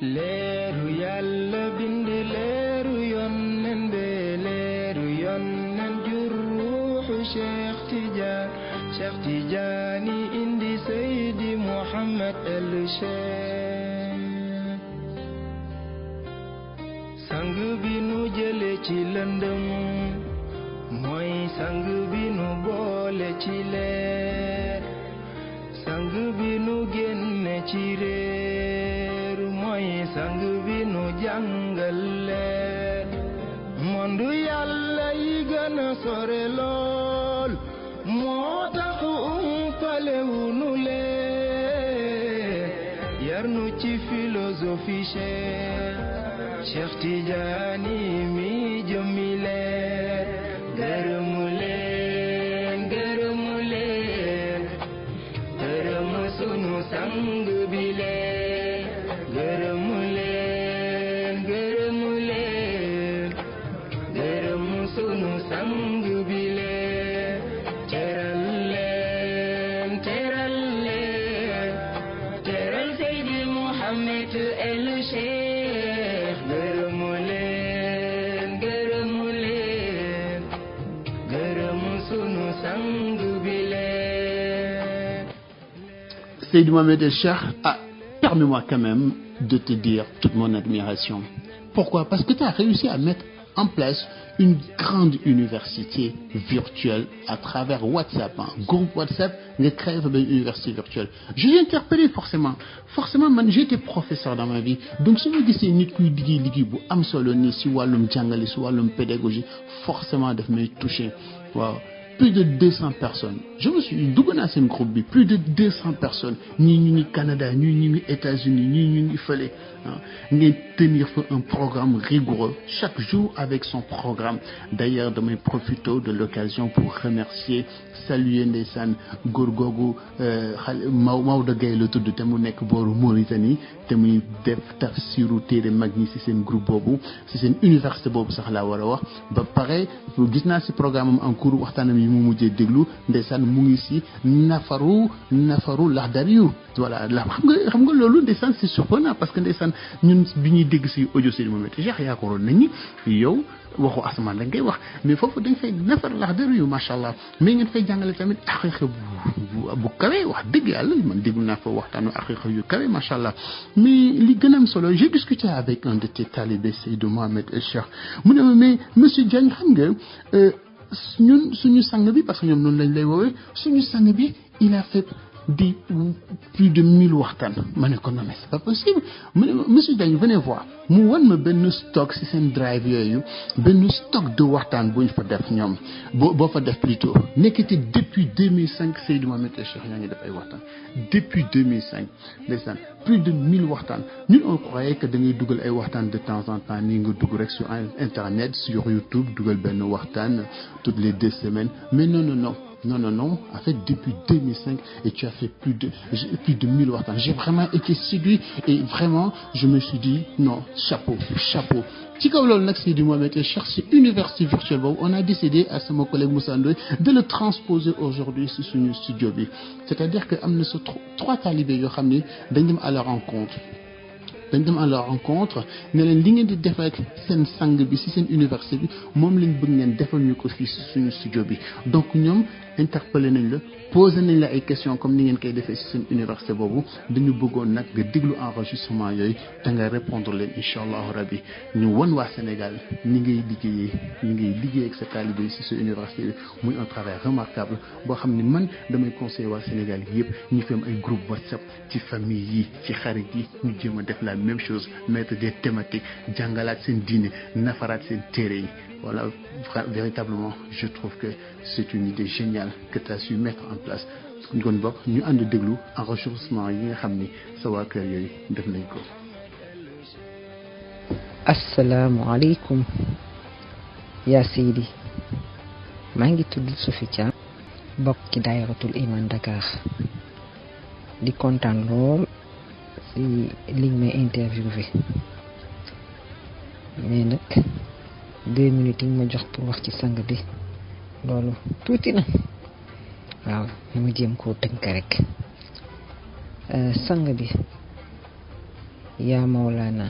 leeru yàlla bind leeru yonnen be leeru yonnen jur ruuxu Cheikh Tidiane indi Seydi Mouhamed El Cheikh sang bi nu jële ci lëndëm mooy sang bi nu boole ci leer sang bi nu génne ci réer mooy sang bi nu jàngal leer mondu yàlla yi gën a sore lool moo tax umpalewu nu leer yar nu ci philosophie Cheikh Tidiane mi jëmmi leer gërëmu leen gërëmu sunu sang bi leen gërëmu leen gërëmu sunu sang bi leen teral Seydi Mouhamed El Cheikh gërëmu leen gërëmu sunu sang bi leen. Seydi Mouhamed El Cheikh, permets-moi quand même de te dire toute mon admiration. Pourquoi? Parce que tu as réussi à mettre en place une grande université virtuelle à travers WhatsApp, groupe WhatsApp, nga créé une université virtuelle. Je l'ai interpellé forcément, man j'ai été professeur dans ma vie, donc si vous dites nit kuy liggéey bu am solo ni si wàllum jàngale si wàllum pédagogie, forcément daf may toucher. Waaw. Plus de 200 personnes. Je me suis dugg naa seen groupe bi, plus de 200 personnes. ñii ñu ngi Canada, ñii ñu ngi États-Unis, ñii ñu ngi fële. Ngeen tenir un programme rigoureux, chaque jour avec son programme. D'ailleurs, damay profité de l'occasion pour remercier, saluer ndeysaan góor googu Maodo Gaye la tudd te mu nekk booru Mauritanie te muy def tafsiru téere mag ñi ci seen groupe boobu ci seen université boobu sax laa war a wax ba pare gis naa ci programme am en cours waxtaanam yi mu mujjee déglu ndeysaan mu ngi ci nafaru Laxdariyu voilà xam nga loolu ndeysaan c'est surprenant parce que ndeysaan ñun bi ñuy dégg ci audio Seydi Mouhamed Cheikh yaakaaroon nañ ni yow waxu asamaan la ngay wax mais foofu dañ fay nafar Laxdariyu macha allah mais ngeen fay jàngale tamit aqiqa bu kawe wax dëgg yàlla man déglu naa fa waxtaanu aqiqa yu kawe macha allah mais li gën a am solo j'ai discuté avec un de tes talibés Seydi Mouhamed El Cheikh mu ne ma mais monsieur Diagne xam nga ñun suñu sang bi parce que ñoom noonu lañ lay woowee suñu sang bi il a fait plus de 1000 waxtaan ma ne ko non mais c'est pas possible mu ne monsieur Diagne venez voir mu wan ma benn stock ci seen drive yooyu benn stock de waxtaan bu ñu fa def ñoom boo fa def plutôt nekkati depuis 2005 Seydi Mouhamed El Cheikh yaa ngi def ay waxtaan depuis 2005 ndeysaan plus de 1000 waxtaan ñun on croyait que da ngay dugal ay waxtaan de temps en temps nii nga dugg rek sur internet sur YouTube dugal benn waxtaan toutes les 2 semaines mais non. En fait, depuis 2005, et tu as fait plus de 1000 waxtaan. J'ai vraiment été séduit et vraiment, je me suis dit, non, chapeau. ci kaw loolu nag Seydi Mouhamed El Cheikh c'est université virtuelle boobu on a décidé à sama collègue Moussa Ndoye de le transposer aujourd'hui ci suñu studio bi c'est-à-dire que am na sa 3 talibés yoo xam ne dañ dem à leur rencontre ne leen li ngeen di def ak seen sang bi ci seen université bi moom lañ bëgg ngeen defal ñu ko fii ci suñu studio bi donc ñoom interpellé nañ la posé nañ la ay questions comme ni ngeen koy defee ci seen université boobu dañu bëggoon nag nga déglu enregistrement yooyu te nga répondre leen incha allahu rabbi ñu won waa Sénégal ñi ngay liggéey ak sa talibé ci sa université bi muy un travail remarquable boo xam ne man damay conseiller waa Sénégal yëpp ñu fi am ay groupe WhatsApp ci famille yi ci xarit yi ñu jéem a def la même chose mettre des thématiques jàngalaat seen diine nafaraat seen téere yi voilà véritablement je trouve que c'est une idée géniale que tu as su mettre en place kon bokk ñu ànd déglu enregistrement yi nga xam ni sa waa kër yooyu def nañ ko. asalaamaaleykum yaa Seydi maa ngi tudd Sophie Thiam bokk ci daayiratul Iman Dakar di kontaan lool ci liñ may interviewé mais nag 2 minutes yi ma jox pour wax ci sang bi loolu tuuti na waaw ma jéem koo tënk rek sang bi yaa Mawlana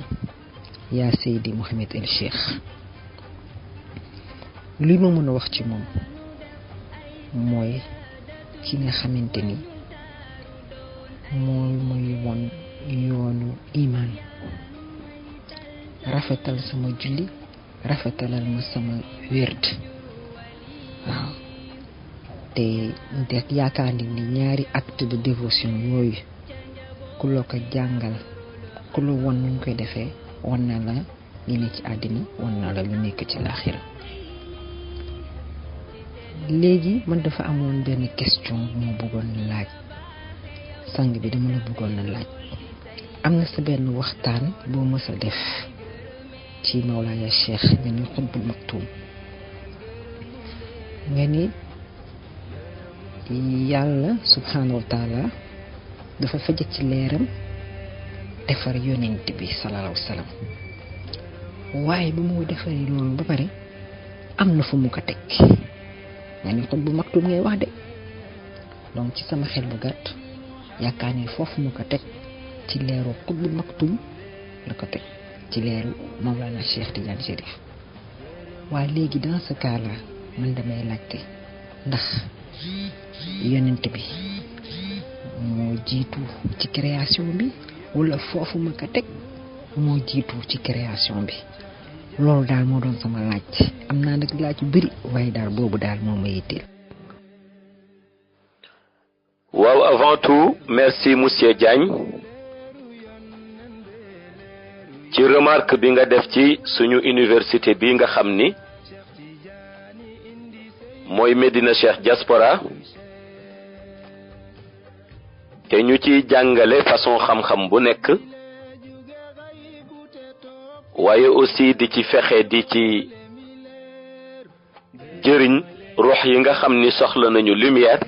yaa Seydi Mouhamed El Cheikh li ma mën a wax ci moom mooy ki nga xamante ni mooy won yoonu iman rafetal sama julli rafetalal ma sama wérd waaw te yaakaar ni ñaari acte de dévotion yooyu ku la ko jàngal ku la won nuñ koy defee won na la li ne ci àddina won na la lu nekk ci laaxira léegi man dafa amoon benn question bu ma bëggoon laaj sang bi dama la bëggoon na laaj am na sa benn waxtaan boo mës a def ci Mawlaaya Cheikh nga ni Xutbul Maktum nga ni yàlla subhanahu wa taala dafa faje ci leeram defar yonent bi sallallahu alayhi wa sallam waaye bu mu defaree loolu ba pare am na fu mu ko teg nga ni Xutbul Maktum ngay wax de donc ci sama xel bu gàtt yaakaar ni foofu mu ko teg ci leeru Xutbul Maktum la ko teg ci leeru Mawlana Cheikh Tidiane Chérif waaye léegi dans ce cas là man damay laajte ndax yonent bi moo jiitu ci création bi wala foofu ma ko teg moo jiitu ci création bi loolu daal moo doon sama laaj am naa nag laaj yu bëri waaye daal boobu daal moo ma yitteel. waaw avant tout merci monsieur Diagne ci remarque bi nga def ci suñu université bi nga xam ni mooy Medina Cheikh Diaspora te ñu ciy jàngale façon xam-xam bu nekk waaye aussi di ci fexe di ci jëriñ ruux yi nga xam ni soxla nañu lumière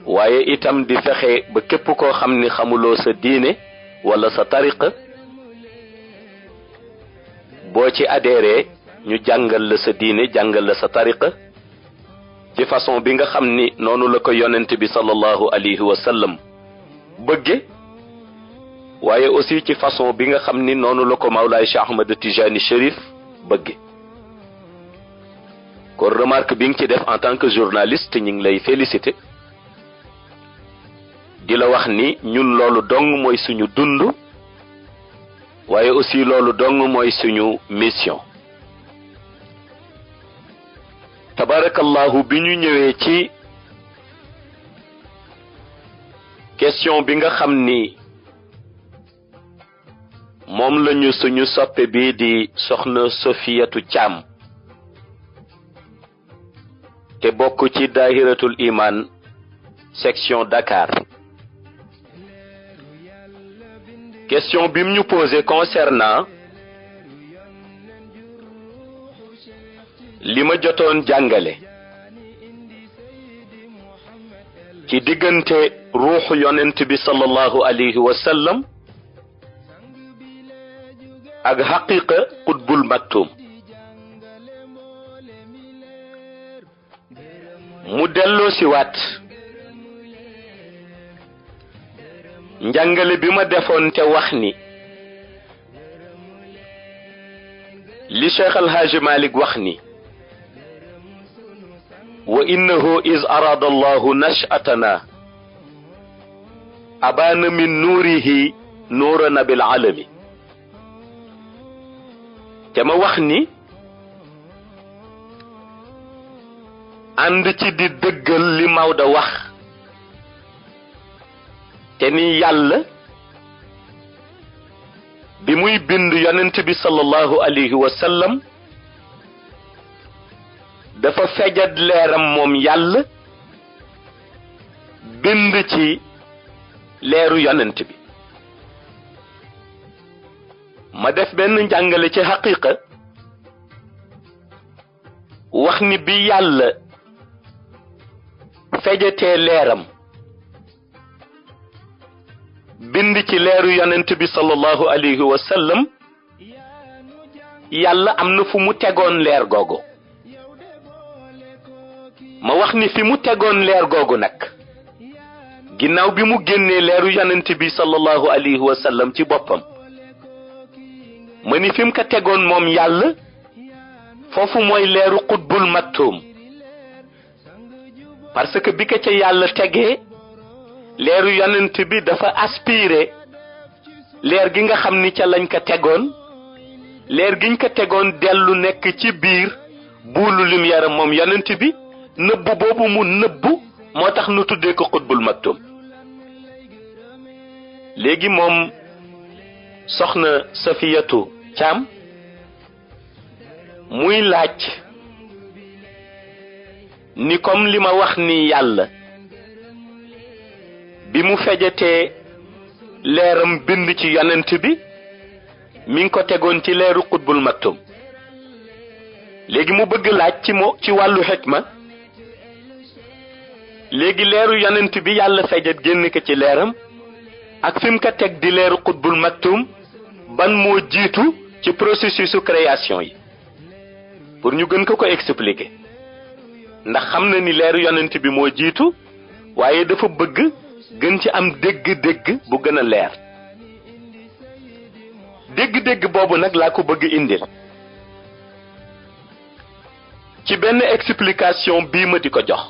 waaye itam di fexe ba képp koo xam ni xamuloo sa diine wala sa tariqa boo ci adhéré ñu jàngal la sa diine jàngal la sa tariqa ci façon bi nga xam ni noonu la ko yonent bi sallallahu alayhi wa sallam bëgge waaye aussi ci façon bi nga xam ni noonu la ko Mawlaay Cheikh Ahmed Tijani Chérif bëgge kon remarque bi nga ci def en tant que journaliste ñu ngi lay féliciter di la wax ni ñun loolu dong mooy suñu dund waaye aussi loolu dong mooy suñu mission tabarakallahu bi ñu ñëwee ci question bi nga xam ni moom lañu suñu soppe bi di soxna Sofiyatu Thiam te bokk ci daahiratul iman section Dakar question bi mu ñu posé concernant li ma jotoon jàngale ci diggante ruuxu yonent bi sallallahu alayhi wa sallam ak xaqiqa Xutbul Maktum mu delloo si waat njàngale bi ma defoon te wax ni li Cheikh Al Hadji Malick wax ni wa innahu iz arada allahu nashatana abana min nuurihi nuurana bil alami te ma wax ni ànd ci di dëggal li Maodo wax te ni yàlla bi muy bind yonent bi sallallahu alayhi wa sallam dafa fejat leeram moom yàlla bind ci leeru yonent bi ma def benn njàngale ci xaqiqa wax ni bi yàlla fejatee leeram bind ci leeru yonent bi sallallahu alayhi wa sallam yàlla am na fu mu tegoon leer googu ma wax ni fi mu tegoon leer googu nag ginnaaw bi mu génnee leeru yonent bi sallallahu alayhi wa sallam ci boppam ma ni fi mu ko tegoon moom yàlla foofu mooy leeru qutbul maktum parce que bi ko ca yàlla tegee leeru yonent bi dafa aspiré leer gi nga xam ni ca lañ ko tegoon leer giñ ko tegoon dellu nekk ci biir buulu lumière moom yonent bi nëbbu boobu mu nëbbu moo tax nu tuddee ko qutbul maktum léegi moom soxna Safiyatu Caam muy laaj ni comme li ma wax ni yàlla bi mu fejatee leeram bind ci yonent bi mi ngi ko tegoon ci leeru qutbul maktum léegi mu bëgg laaj ci wàllu xikma léegi leeru yonent bi yàlla fejat génn ko ci leeram ak fi mu ko teg di leeru qutbul maktum ban moo jiitu ci processus création yi pour ñu gën ko expliquer ndax xam na ni leeru yonent bi moo jiitu waaye dafa bëgg gën ci am dégg-dégg bu gën a leer dégg-dégg boobu nag laa ko bëgg indil ci benn explication bii ma di ko jox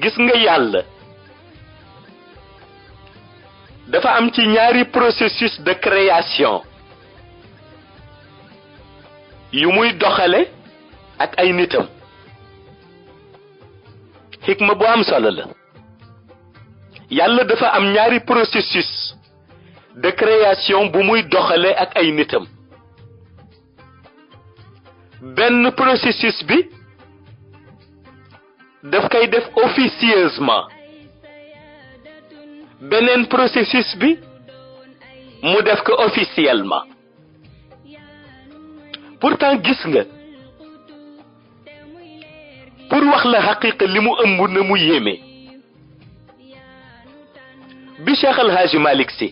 gis nga yàlla dafa am ci ñaari processus de création yu muy doxale ak ay nitam xikma bu am solo la yàlla dafa am ñaari processus de création bu muy doxale ak ay nitam benn processus bi daf koy def officieusement beneen processus bi mu def ko officiellement pourtant gis nga pour wax la xaqiqa li mu ëmb na mu yéeme bi Cheikh El Hadji Malick Sy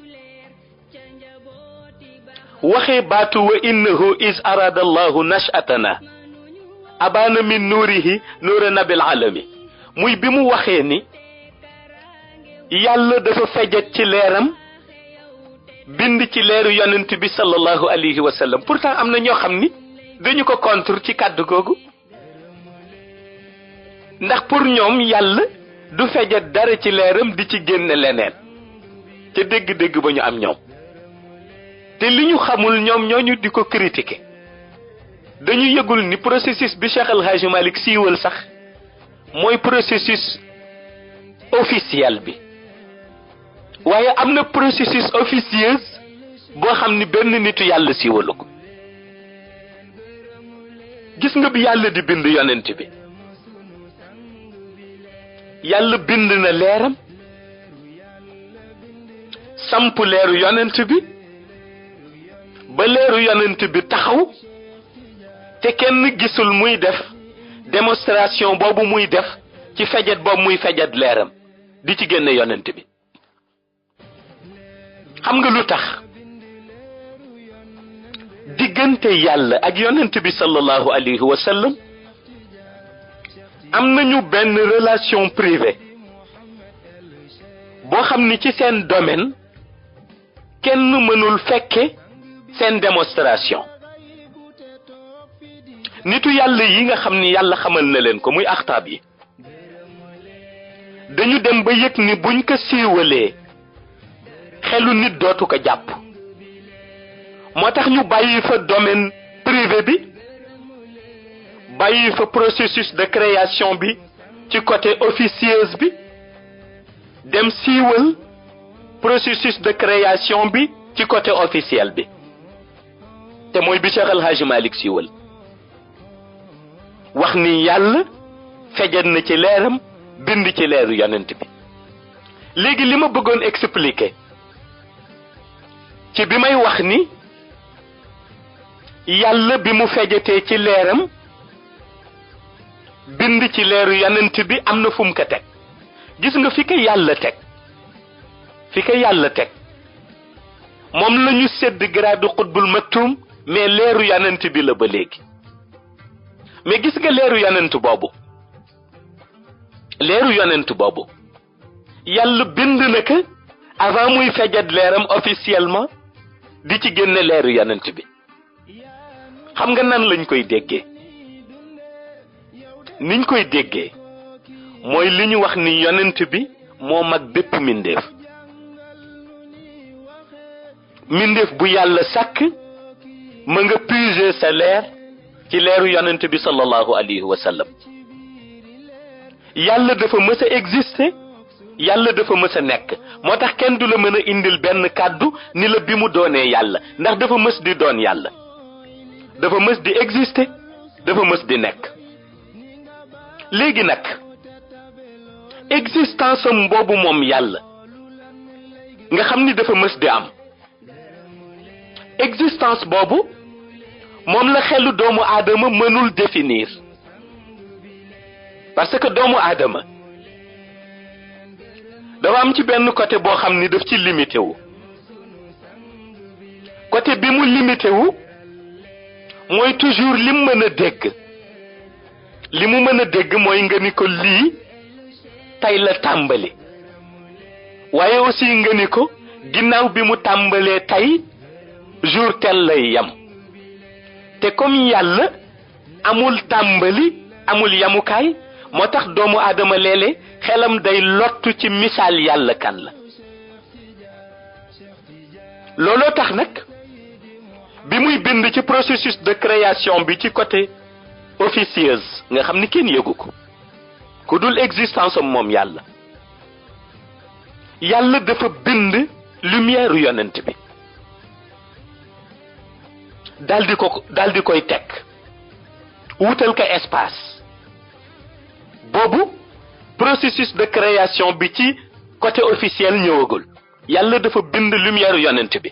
waxee baatu wa innahu is arada allahu nashatana abana min nuurihi nuura nabil alami muy bi mu waxee ni yàlla dafa fejat ci leeram bind ci leeru yonent bi sallallahu alayhi wa sallam pourtant am na ñoo xam ni dañu ko contre ci kàddu googu ndax pour ñoom yàlla du fejat dara ci leeram di ci génne leneen ca dégg-dégg ba ñu am ñoom te li ñu xamul ñoom ñooñu di ko critiquer dañu yëgul ni processus bi Cheikh El Hadji Malick siiwal sax mooy processus officiel bi waaye am na processus officieuse boo xam ni benn nitu yàlla siiwalu ko gis nga bi yàlla di bind yonent bi yàlla bind na leeram samp leeru yonent bi ba leeru yonent bi taxaw te kenn gisul muy def démonstration boobu muy def ci fejat boobu muy fejat leeram di ci génne yonent bi xam nga lu tax diggante yàlla ak yonent bi sallallahu alayhi wa sallam am nañu benn relation privée boo xam ni ci seen domaine kenn mënul fekke seen démonstration nitu yàlla yi nga xam ni yàlla xamal na leen ko muy axtaab yi dañu dem ba yëg ni buñ ko siiwalee xelu nit dootu ko jàpp moo tax ñu bàyyi fa domaine privé bi bàyyi fa processus de création bi ci côté officieuse bi dem siiwal processus de création bi ci côté officiel bi te mooy bi Cheikh El Hadji Malick siiwal wax ni yàlla fejat na ci leeram bind ci leeru yonent bi léegi li ma bëggoon expliquer ci bi may wax ni yàlla bi mu fejatee ci leeram bind ci leeru yonent bi am na fu mu ko teg gis nga fi ko yàlla teg moom la ñu sedd grade xutbul maktum mais leeru yonent bi la ba léegi mais gis nga leeru yonent boobu leeru yonent boobu yàlla bind na ko avant muy fejat leeram officiellement di ci génne leeru yonent bi xam nga nan lañ koy déggee niñ koy déggee mooy li ñu wax ni yonent bi moo mag bépp mindeef mindeef bu yàlla sàkk ma nga puiser sa leer ci leeru yonent bi sallallahu alayhi wa sallam yàlla dafa mës a exister yàlla dafa mës a nekk moo tax kenn du la mën a indil benn kàddu ni la bi mu doonee yàlla ndax dafa mës di doon yàlla dafa mës di exister dafa mës di nekk léegi nag existence am boobu moom yàlla nga xam ni dafa mës di am existence boobu moom la xelu doomu aadama mënul définir parce que doomu aadama dafa am ci benn côté boo xam ni daf ci limité wu côté bi mu limité wu mooy toujours lim mën a dégg li mu mën a dégg mooy nga ni ko lii tey la tàmbali waaye aussi nga ni ko ginnaaw bi mu tàmbalee tey jour tel lay yam te comme yàlla amul tàmbali amul yamukaay moo tax doomu aadama léeg-léeg xelam day lottu ci misaal yàlla kan la looloo tax nag bi muy bind ci processus de création bi ci côté officieuse nga xam ni kenn yëgu ko ku dul existence am moom yàlla yàlla dafa bind lumière yonent bi daldi koy teg wutal ko espace boobu processus de création bi ci côté officiel ñëwagul yàlla dafa bind lumière yonent bi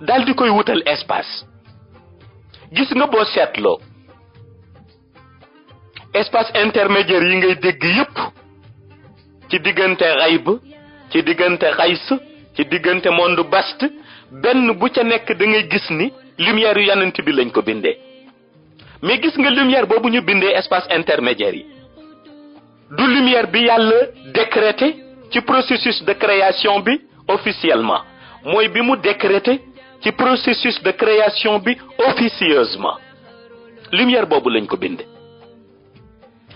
daldi koy wutal espace gis nga boo seetloo espace intermédiaire yi ngay dégg yépp ci diggante xayb ci diggante xays ci diggante monde bast benn bu ca nekk da ngay gis ni lumière yonent bi lañ ko bindee mais gis nga lumière boobu ñu bindee espace intermédiaire yi du lumière bi yàlla décrété ci processus de création bi officiellement mooy bi mu décrété ci processus de création bi officieusement lumière boobu lañ ko bindee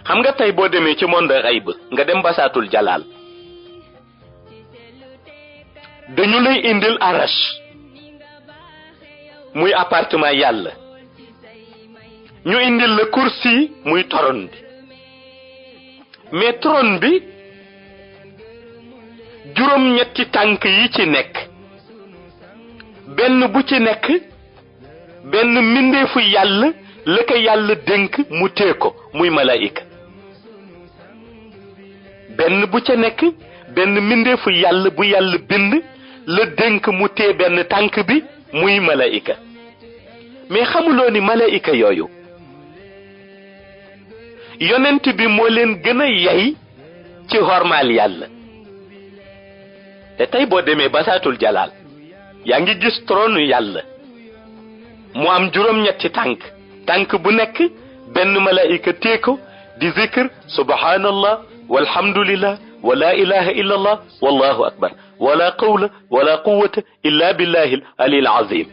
xam nga tey boo demee ci monde xayb nga dem basaatul jalaal dañu lay indil arash muy appartement yàlla ñu indil la kursi muy trône bi mais trône bi juróom-ñetti tànk yi ci nekk benn bu ci nekk benn mbindeefu yàlla la ko yàlla dénk mu tee ko muy malaayika benn bu ca nekk benn mbindeefu yàlla bu yàlla bind la dénk mu tee benn tànk bi muy malaayika mais xamuloo ni malaayika yooyu yonent bi moo leen gën a yey ci xormaal yàlla te tey boo demee basaatul jalaal yaa ngi gis trône yàlla mu am juróom-ñetti tànk bu nekk benn malaayika tee ko di zikr subhanallah walhamdulillah wa la ilaha illa allah wallahu akbar wala qawla wala quwwata illa billahi alil azim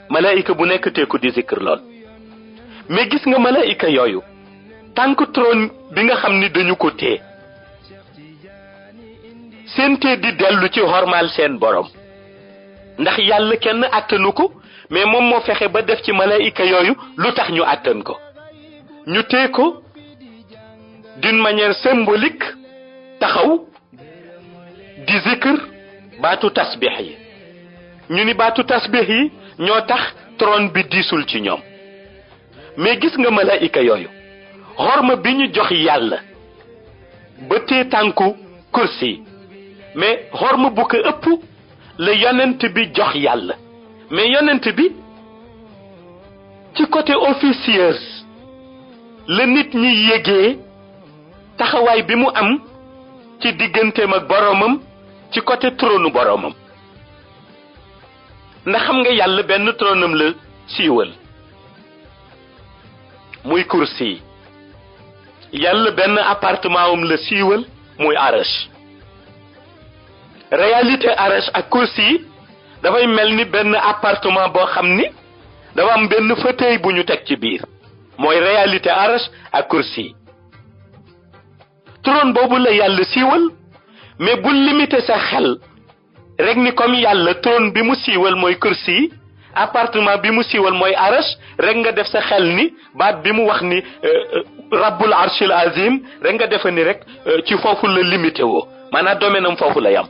malaayika bu nekk tee ko di zikr lool mais gis nga malaayika yooyu tànk trône bi nga xam ni dañu ko tee seen tee di dellu ci xormaal seen borom ndax yàlla kenn àttanu ko mais moom moo fexe ba def ci malaayika yooyu lu tax ñu àttan ko ñu tee ko d'une manière symbolique taxaw di zikr baatu tasbix yi ñu ni baatu tasbix yi ñoo tax trône bi diisul ci ñoom mais gis nga malaayika yooyu xorma bi ñu jox yàlla ba tee tànku kursi mais xorma bu ko ëpp la yonent bi jox yàlla mais yonent bi ci côté officieuse la nit ñi yégee taxawaay bi mu am ci digganteem ak boromam ci côté trône boromam ndax xam nga yàlla benn trônam la siiwal muy kursi yàlla benn appartement am la siiwal muy arash. réalité arash ak kursi dafay mel ni benn appartement boo xam ni dafa am benn fauteuil bu ñu teg ci biir mooy réalité arash ak kursi. trône boobu la yàlla siiwal mais bu limité sa xel rek ni comme yàlla trône bi mu siiwal mooy kursi appartement bi mu siiwal mooy arash rek nga def sa xel ni baat bi mu wax ni rabbul arshil azim rek nga defe ni rek ci foofu la limité woo maanaam domaine am foofu la yam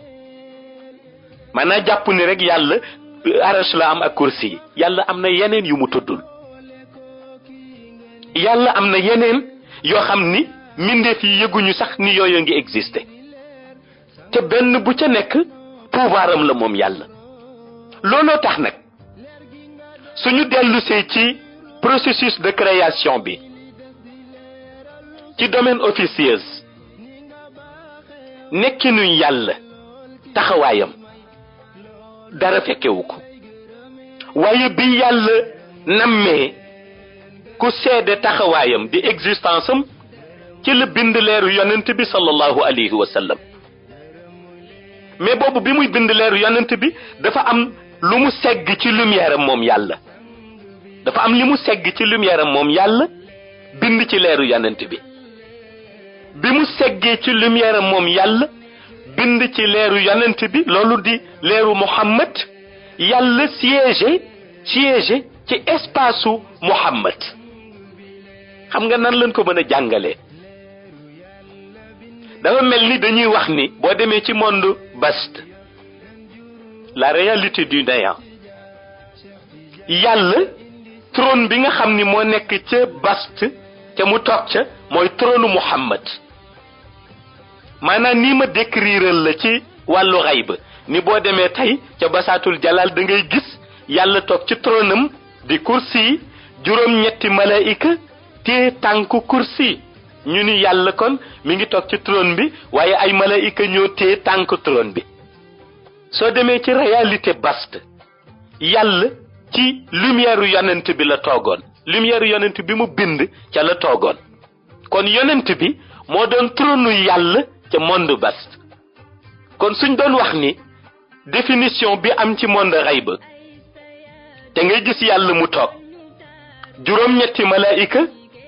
maanaam jàpp ni rek yàlla arash la am ak kursi yàlla am na yeneen yu mu tuddul yàlla am na yeneen yoo xam ni mbindeef yi yëguñu sax ni yooyu ngi existé te benn bu ca nekk pouvoiram la moom yàlla. looloo tax nag suñu dellusee ci processus de création bi ci domaine officieuse nekkinu yàlla taxawaayam dara fekkewu ko waaye bi yàlla nammee ku seede taxawaayam di existence am ci la bind leeru yonent bi sallallahu alayhi wa sallam mais boobu bi muy bind leeru yonent bi dafa am lu mu segg ci lumière am moom yàlla dafa am li mu segg ci lumière am moom yàlla bind ci leeru yonent bi mu seggee ci lumière am moom yàlla bind ci leeru yonent bi loolu di leeru Muhammad yàlla siégé ci espace u Muhammad xam nga nan lañ ko mën a jàngalee dafa mel ni dañuy wax ni boo demee ci monde vaste la réalité du néant yàlla trône bi nga xam ni moo nekk ca vaste ca mu toog ca mooy trône Muhammad maanaam nii ma décrire la ci wàllu xayb ni boo demee tey ca basaatul jalal da ngay gis yàlla toog ci trône am di kursi juróom-ñetti malaika te tànku kursi ñu ni yàlla kon mi ngi toog ci trône bi waaye ay malaika ñoo téye tànk trône bi soo demee ci réalité vaste yàlla ci lumière yonent bi la toogoon lumière yonent bi mu bind ca la toogoon kon yonent bi moo doon trône yàlla ca monde vaste kon suñ doon wax ni définition bi am ci monde xayb te ngay gis yàlla mu toog juróom-ñetti malaika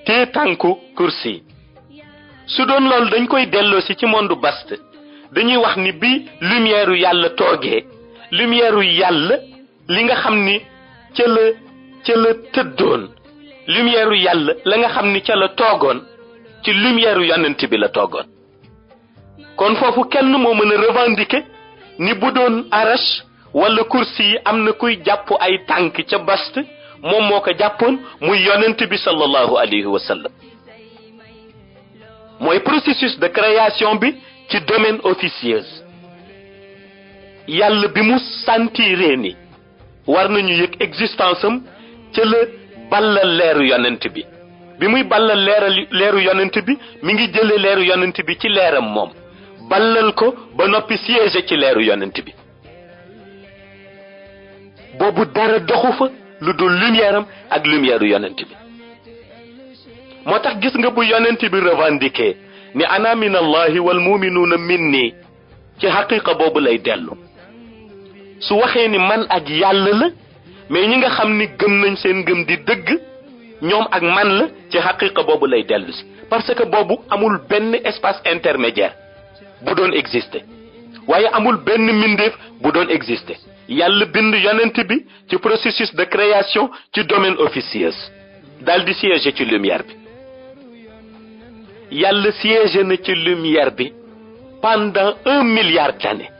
te tànku kursi su doon loolu dañ koy delloosi ci monde vaste dañuy wax ni bi lumière yàlla toogee lumière yàlla li nga xam ni ca la tëddoon lumière yàlla la nga xam ni ca la toogoon ci lumière yonent bi la toogoon kon foofu kenn moo mën a revendiquer ni bu doon arash wala kursi yi am na kuy jàpp ay tànk ca vaste moom moo ko jàppoon muy yonent bi sallallahu alayhi wa sallam mooy processus de création bi ci domaine officieuse yàlla bi mu sentiré ni war nañu yëg existence am ca la ballal leeru yonent bi muy ballal leeru yonent bi mi ngi jële leeru yonent bi ci leeram moom ballal ko ba noppi siégé ci leeru yonent bi boobu dara doxu fa lu dul lumière am ak lumière yonent bi moo tax gis nga bu yonent bi revendiqué ni ana min allahi wal muminuuna minni ci xaqiqa boobu lay dellu su waxee ni man ak yàlla la mais ñi nga xam ni gëm nañ seen gëm di dëgg ñoom ak man la ci xaqiqa boobu lay dellu si parce que boobu amul benn espace intermédiaire bu doon exister waaye amul benn mbindeef bu doon exister yàlla bind yonent bi ci processus de création ci domaine officieuse daal di siéger ci lumière bi yàlla siégé na ci lumière bi pendant 1 milliard d'années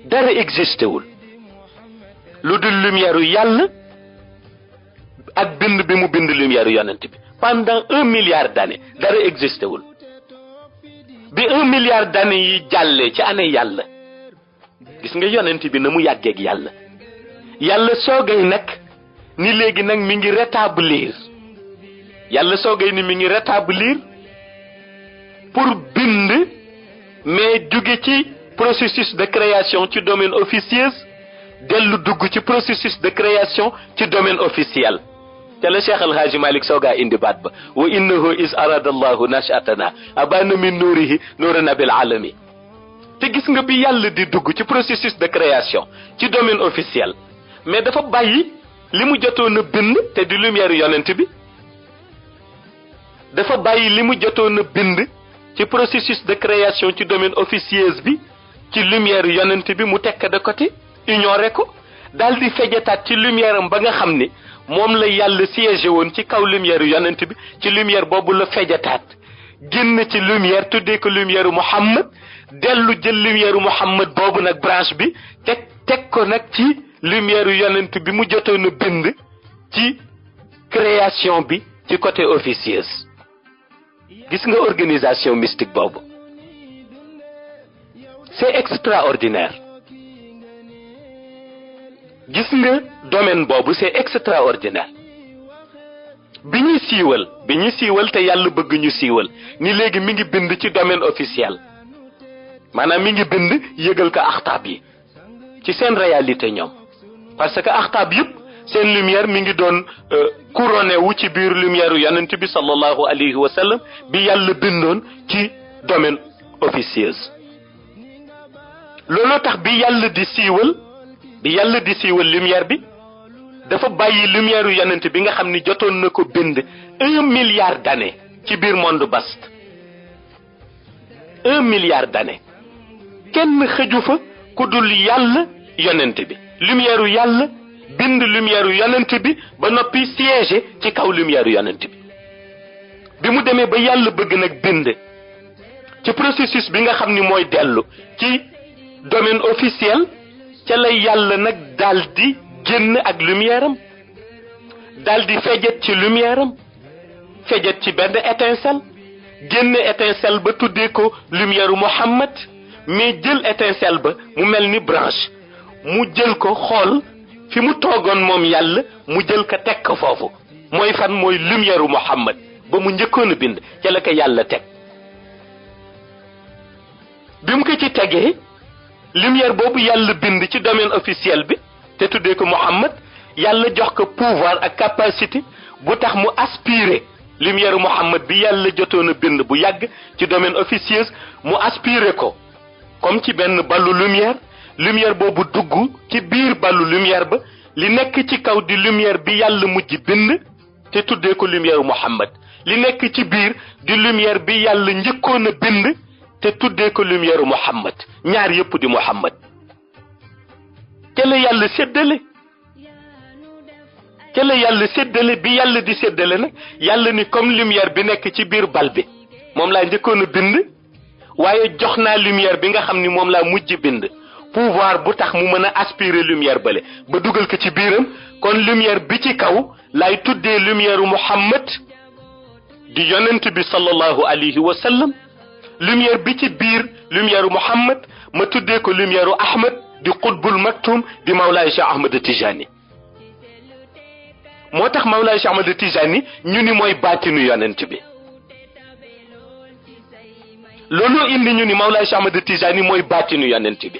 dara existé wul lu dul lumière yu yàlla ak bind bi mu bind lumière yu yonent bi pendant 1 milliard d'années dara existé wul bi 1 milliard d'années yi jàllee ci année yàlla gis nga yonent bi na mu yàggeeg yàlla soogay nag ni léegi nag mi ngi rétablir yàlla soogay ni mi ngi rétablir pour bind mais jóge ci processus de création ci domaine officieuse dellu dugg ci processus de création ci domaine officiel te la Cheikh El Hadji Malick soogaa indi baat ba wa innahu is arada allahu nashatana abana min nuurihi nuura nabil alami. te gis nga bi yàlla di dugg ci processus de création ci domaine officiel mais dafa bàyyi li mu jotoon a bind te di lumière yonent bi, dafa bàyyi li mu jotoon a bind ci processus de création ci domaine officieuse bi ci lumière yonent bi mu tekk de côté ignoré ko daal di fejetaat ci lumière am ba nga xam ni moom la yàlla siégé woon ci kaw lumière yonent bi, ci lumière boobu la fejetaat génn ci lumière tuddee ko lumière Muhammad, dellu jël lumière Muhammad boobu nag branche bi teg ko nag ci lumière yonent bi mu jotoon a bind ci création bi ci côté officieuse. gis nga organisation mystique boobu c'est extraordinaire. gis nga domaine boobu c'est extraordinaire. bi ñuy siiwal te yàlla bëgg ñu siiwal ni léegi mi ngi bind ci domaine officiel, maanaam mi ngi bind yëgal ko axtaab yi ci seen réalité ñoom, parce que axtaab yëpp seen lumière mi ngi doon couronné wu ci biir lumière yonent bi sallallahu alayhi wa sallam bi yàlla bindoon ci domaine officieuse. looloo tax bi yàlla di siiwal lumière bi dafa bàyyi lumière yonent bi nga xam ni jotoon na ko bind 1 milliard d'années ci biir monde vaste. 1 milliard d'années kenn xëju fa ku dul yàlla yonent bi, lumière yàlla bind lumière yonent bi ba noppi siégé ci kaw lumière yonent bi mu demee ba yàlla bëgg nag bind ci processus bi nga xam ni mooy dellu ci domaine officiel ca lay yàlla nag daldi génn ak lumière am, daldi fejet ci lumière am, fejet ci benn étincelle, génn étincelle ba tuddee ko lumière Muhammad, mais jël étincelle ba mu mel ni branche, mu jël ko xool fi mu toogoon moom yàlla mu jël ko teg ko foofu, mooy fan mooy lumière Muhammad ba mu njëkkoon a bind ca la ko yàlla teg. bi mu ko ci tegee lumière boobu yàlla bind ci domaine officiel bi te tuddee ko Muhammad, yàlla jox ko pouvoir ak capacité bu tax mu aspirer lumière Muhammad bi yàlla jotoon a bind bu yàgg ci domaine officieuse, mu aspirer ko comme ci benn ballu lumière boobu dugg ci biir ballu lumière ba, li nekk ci kaw di lumière bi yàlla mujj bind te tuddee ko lumière Muhammad, li nekk ci biir di lumière bi yàlla njëkkoon a bind te tuddee ko lumière Muhammad, ñaar yëpp di Muhammad. ca la yàlla séddale bi yàlla di séddale nag yàlla ni comme lumière bi nekk ci biir bal bi moom laa njëkkoon a bind, waaye jox naa lumière bi nga xam ni moom laa mujj bind pouvoir bu tax mu mën a aspirer lumière bale ba dugal ko ci biiram, kon lumière bi ci kaw laay tuddee lumière Muhammad di yonent bi sallallahu alayhi wa sallam, lumière bi ci biir lumière Muhammad ma tuddee ko lumière Ahmad di qutbul maktum di Mawlaay Cheikh Ahmad Tijani. moo tax Mawlaay Cheikh Ahmad Tijani ñu ni mooy baatinu yonent bi, looloo indi ñu ni Mawlaay Cheikh Ahmad Tijani mooy baatinu yonent bi.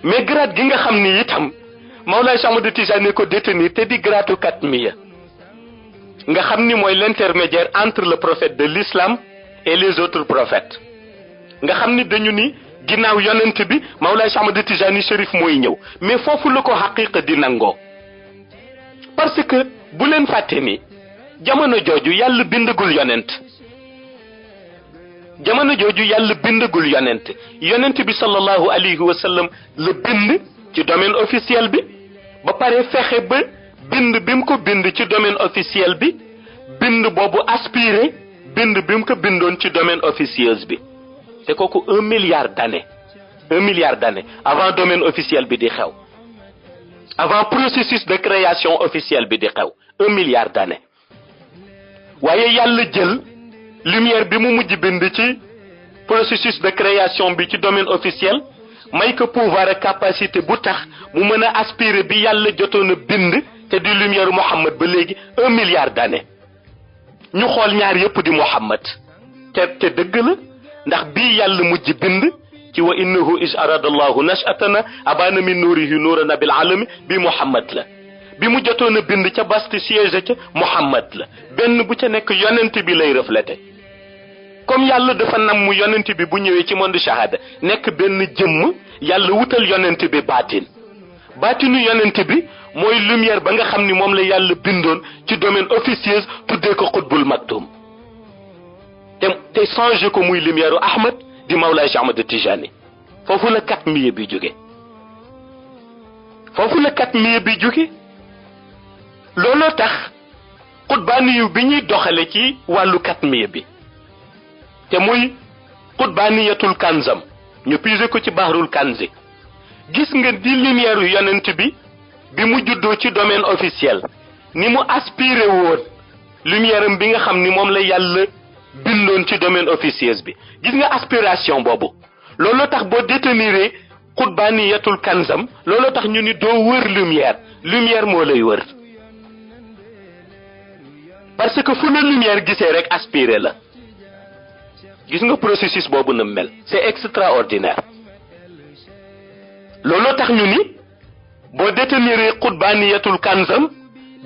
mais grade gi nga xam ni itam Mawlaay Cheikh Ahmad Tijani ko détenir te di gradu katmiya, nga xam ni mooy l'intermédiaire entre le prophète de l'islam et les autres prophètes, nga xam ni dañu ni ginnaaw yonent bi Mawlaay Cheikh Ahmad Tijani Chérif mooy ñëw, mais foofu la ko xaqiqa di nangoo. parce que bu leen fàtte ni jamono jooju yàlla bindagul yonent, yonent bi sallallahu alayhi wa sallam la bind ci domaine officiel bi ba pare fexe ba bind bi mu ko bind ci domaine officiel bi, bind boobu aspiré bind bi mu ko bindoon ci domaine officieuse bi, te kooku 1 milliard d'années avant domaine officiel bi di xew, avant processus de création officielle bi di xew, 1 milliard d'années. waaye yàlla jël lumière bi mu mujj bind ci processus de création bi ci domaine officiel may ko pouvoir ak capacité bu tax mu mën a aspirer bi yàlla jotoon a bind te di lumière Muhammad ba léegi 1 milliard d'années. ñu xool ñaar yëpp di Muhammad te dëgg la, ndax bii yàlla mujj bind ci wa innahu is arada allahu nashatana abana min nuurihi nuura nabil alami bi Muhammad la, bi mu jotoon a bind ca bast siège ca Muhammad la benn bu ca nekk yonent bi lay reflété comme yàlla dafa nam mu yonent bi bu ñëwee ci monde shahada nekk benn jëmm yàlla wutal yonent bi baatinu yonent bi mooy lumière ba nga xam ni moom la yàlla bindoon ci domaine officieuse tuddee ko xutbul maktum te changé ko muy lumière u Ahmad di Mawlaay Cheikh Ahmad Tijani foofu la katmiya bi jóge looloo tax xutbaani yu bi ñuy doxale ci wàllu katmiya bi te muy xutbaaniyatul kanzam ñu puisé ko ci bahrul kanzi gis nga di lumière yu yonent bi mu juddoo ci domaine officiel ni mu aspiré woon lumière am bi nga xam ni moom la yàlla bindoon ci domaine officieuse bi gis nga aspiration boobu looloo tax boo déteniré xutbaaniyatul kanzam looloo tax ñu ni doo wër lumière moo lay wër parce que fu la lumière gisee rek aspiré la gis nga processus boobu na mel c'est extraordinaire looloo tax ñu ni boo déteniré xutbaaniyatul kanzam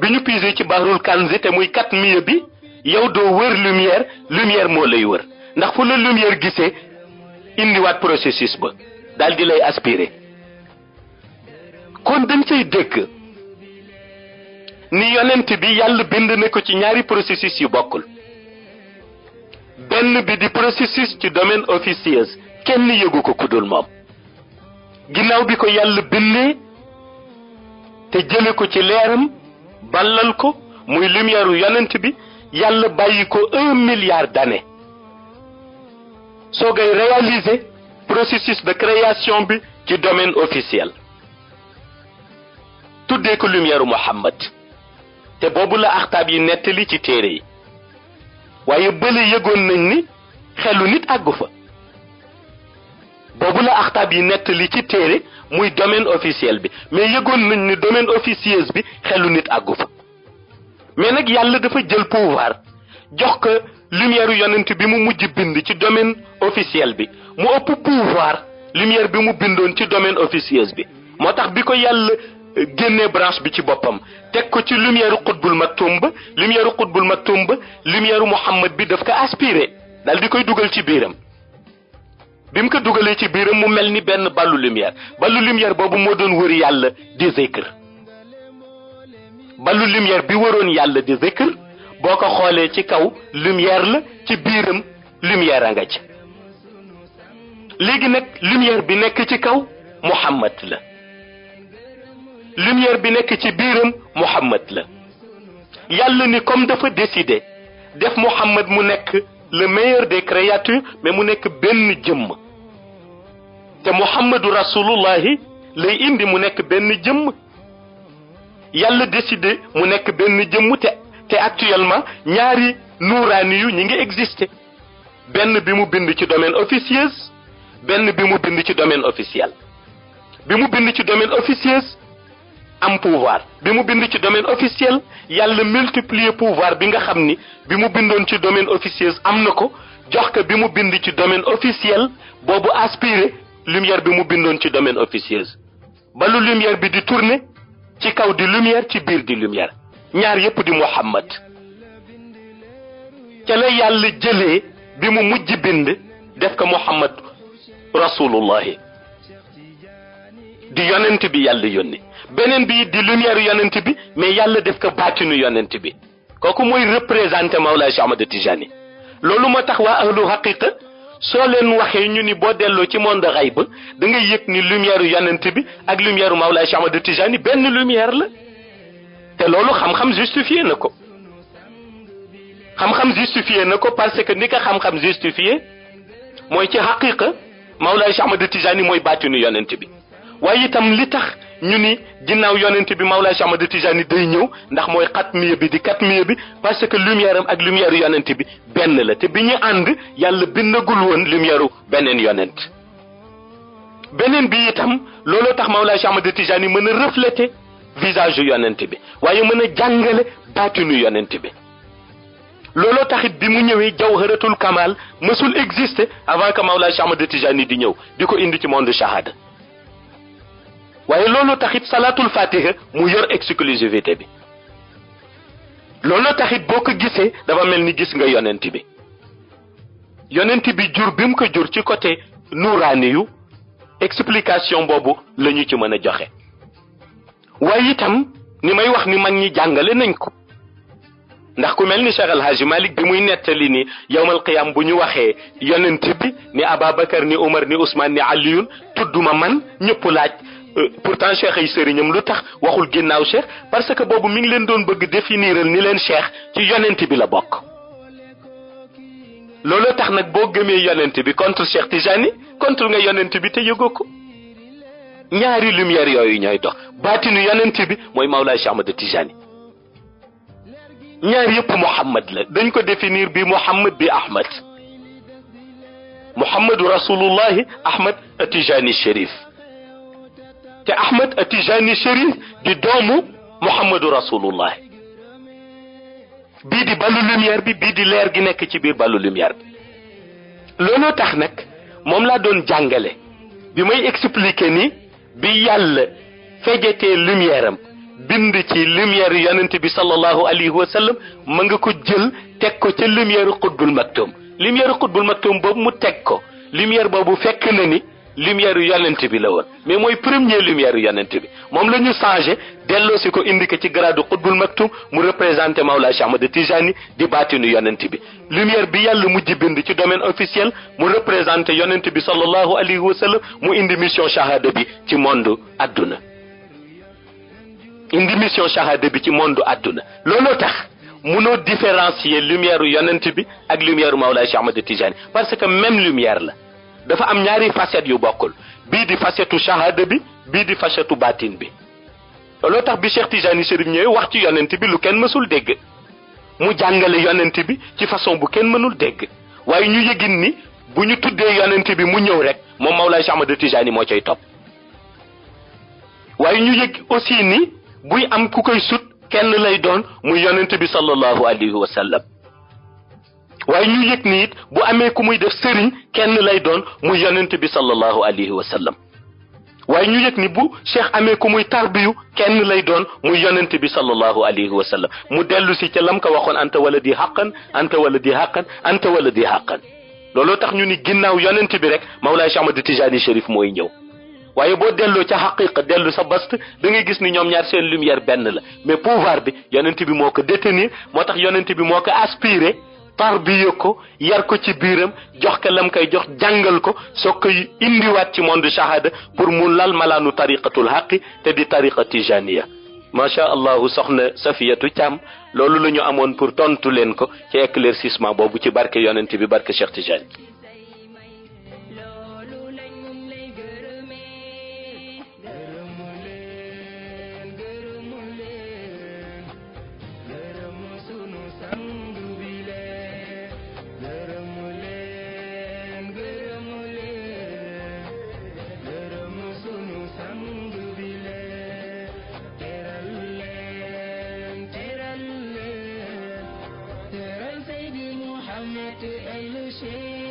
bi ñu pisé ci bahrul kanzi te muy katmiya bi yow doo wër lumière moo lay wër ndax fu la lumière gisee indiwaat processus ba daal di lay aspiré kon dañ cay dégg ni yonent bi yàlla bind na ko ci ñaari processus yu bokkul benn bi di processus ci domaine officieuse kenn yëgu ko kudul moom ginnaaw bi ko yàlla bindee te jële ko ci leeram ballal ko muy lumière u yonent bi yàlla bàyyi ko 1 milliard d'années soo koy réaliser processus de création bi ci domaine officiel tuddee ko lumière u Muhammad te boobu la axtaab yi nettali ci téere yi waaye bële yëgoon nañ ni xelu nit àggu fa boobu la axtaab yi nettali ci téere muy domaine officiel bi mais yëgoon nañ ni domaine officieuse bi xelu nit àggu fa mais nag yàlla dafa jël pouvoir jox ko lumière yonent bi mu mujj bind ci domaine officiel bi mu ëpp pouvoir lumière bi mu bindoon ci domaine officieuse bi moo tax bi ko yàlla génnee branche bi ci boppam teg ko ci lumière xutbul maktum ba lumière Muhammad bi daf ko aspiré dal di koy dugal ci biiram bi mu ko dugalee ci biiram mu mel ni benn ballu lumière boobu moo doon wër yàlla di zikr ballu lumière bi waroon yàlla di zikr boo ko xoolee ci kaw lumière la ci biiram lumière a nga ci léegi nag lumière bi nekk ci kaw Muhammad la lumière bi nekk ci biiram Muhammad la yàlla ni comme dafa décider def Muhammad mu nekk le meilleur des créatures mais mu nekk benn jëmm te Muhammadu rasulullahi lay indi mu nekk benn jëmm yàlla décider mu nekk benn jëmm te actuellement ñaari nuuraani yu ñi ngi exister benn bi mu bind ci domaine officieuse benn bi mu bind ci domaine officiel bi mu bind ci domaine officieuse am pouvoir bi mu bind ci domaine officiel yàlla multiplier pouvoir bi nga xam ni bi mu bindoon ci domaine officieuse am na ko jox ko bi mu bind ci domaine officiel boobu aspiré lumière bi mu bindoon ci domaine officieuse ba lu lumière bi di tourner ci kaw di lumière ci biir di lumière ñaar yépp di Muhammad ca la yàlla jëlee bi mu mujj bind def ko Muhammad rasulullahi di yonent bi yàlla yónni beneen bi di lumière yonent bi mais yàlla def ko baatinu yonent bi kooku mooy représenté Mawlaay Cheikh Ahmad Tijani loolu moo tax waa ahlu haqiqa soo leen waxee ñu ni boo delloo ci monde xayb da ngay yëg ni lumière yonent bi ak lumière Mawlaay Cheikh Ahmad Tijani benn lumière la te loolu xam-xam justifié na ko parce que ni ko xam-xam justifié mooy ci haqiqa Mawlaay Cheikh Ahmad Tijani mooy baatinu yonent bi waaye itam li tax ñu ni ginnaaw yonent bi Mawlaay Cheikh Ahmad Tijani day ñëw ndax mooy xatmiya bi di katmiya bi parce que lumière am ak lumière yonent bi benn la te bi ñu ànd yàlla bindagul woon lumière beneen yonent beneen bi itam looloo tax Mawlaay Cheikh Ahmad Tijani mën a refléter visage yonent bi waaye mën a jàngale baatinu yonent bi looloo taxit bi mu ñëwee jawharatul kamal mësul exister avant que Mawlaay Cheikh Ahmad Tijani di ñëw di ko indi ci monde shahada waaye loolu taxit salatul fatiha mu yor exclusivité bi. loolu taxit boo ko gisee dafa mel ni gis nga yonent bi jur bi mu ko jur ci côté nuuraani yu explication boobu la ñu ci mën a joxe. waaye itam ni may wax ni mag ñi jàngale nañ ko ndax ku mel ni Cheikh El Hadji Malick bi muy nettali ni yawmal qiyam bu ñu waxee yonent bi ni Ababacar ni Omar ni Ousmane ni Aliyun tudduma man ñëpp laaj pourtant Cheikh ay sëriñam lu tax waxul ginnaaw Cheikh parce que boobu mi ngi leen doon bëgg définiral ni leen Cheikh ci yonent bi la bokk. loolu tax nag boo gëmee yonent bi contre Cheikh Tijani contre nga yonent bi te yëgoo ko. ñaari lumière yooyu ñooy dox baatinu yonent bi mooy Mawlaay Cheikh Ahmad Tijani ñaar yëpp Muhammad la dañ ko définir bi Muhammad bi Ahmad. Muhammadu Rasulullahi Ahmad Tijani Chérif te Ahmad Tijani Chérif di doomu Muhammadu Rasulullahi bii di ballu lumière bi bii di leer gi nekk ci biir ballu lumière bi. looloo tax nag moom laa doon jàngale bi may expliquer ni bi yàlla fejetee lumière am bind ci lumière yonent bi sallallahu alayhi wa sallam ma nga ko jël teg ko ca lumière xutbul maktum. lumière xutbul maktum boobu mu teg ko lumière boobu fekk na ni lumière yonent bi la woon mais mooy premier lumière yonent bi moom la ñu changé delloo si ko indi ko ci grade xutbul maktum mu représenté Mawlaa Cheikh Ahmad Tijani di baatinu yonent bi. lumière bi yàlla mujj bind ci domaine officiel mu représenté yonent bi sallallahu alayhi wa sallam mu indi mission shahada bi ci monde adduna. indi mission shahada bi ci monde adduna looloo tax munoo différencier lumière yonent bi ak lumière Mawlaa Cheikh Ahmad Tijani parce que même lumière la. dafa am ñaari facette yu bokkul bii di facette shahada bi bii di facette baatin bi. looloo tax bi Cheikh Tijani Chérif ñëwee wax ci yonent bi lu kenn mësul dégg mu jàngale yonent bi ci façon bu kenn mënul dégg waaye ñu yëgin ni bu ñu tuddee yonent bi mu ñëw rek moom Mawlaay Cheikh Ahmad Tijani moo cay topp. waaye ñu yëg aussi ni buy am ku koy sut kenn lay doon muy yonent bi sallallahu alayhi wa sallam. waaye ñu yëg ni it bu amee ku muy def sëriñ kenn lay doon muy yonent bi sallallahu alayhi wa sallam. waaye ñu yëg ni bu cheikh amee ku muy tarbiyu kenn lay doon muy yonent bi sallallahu alayhi wa sallam mu dellu si ca lam ko waxoon anta wala di xaqan anta wala di xaqan anta wala di xaqan. looloo tax ñu ni ginnaaw yonent bi rek Mawlaay Cheikh Ahmad Tijani Chérif mooy ñëw. waaye boo delloo ca xaqiqa dellu sa bast da ngay gis ni ñoom ñaar seen lumière benn la mais pouvoir bi yonent bi moo ko détenir moo tax yonent bi moo ko aspiré tarbiye ko yar ko ci biiram jox ko lam koy jox jàngal ko soo koy indiwaat ci monde shahada pour mu lal malaanu tariqatul haqi te di tariqa tijaniya. macha allahu soxna Safiyatu Thiam loolu la ñu amoon pour tontu leen ko ci éclaircissement boobu ci barke yonent bi barke Cheikh Tijani. Muhammad el Sheikh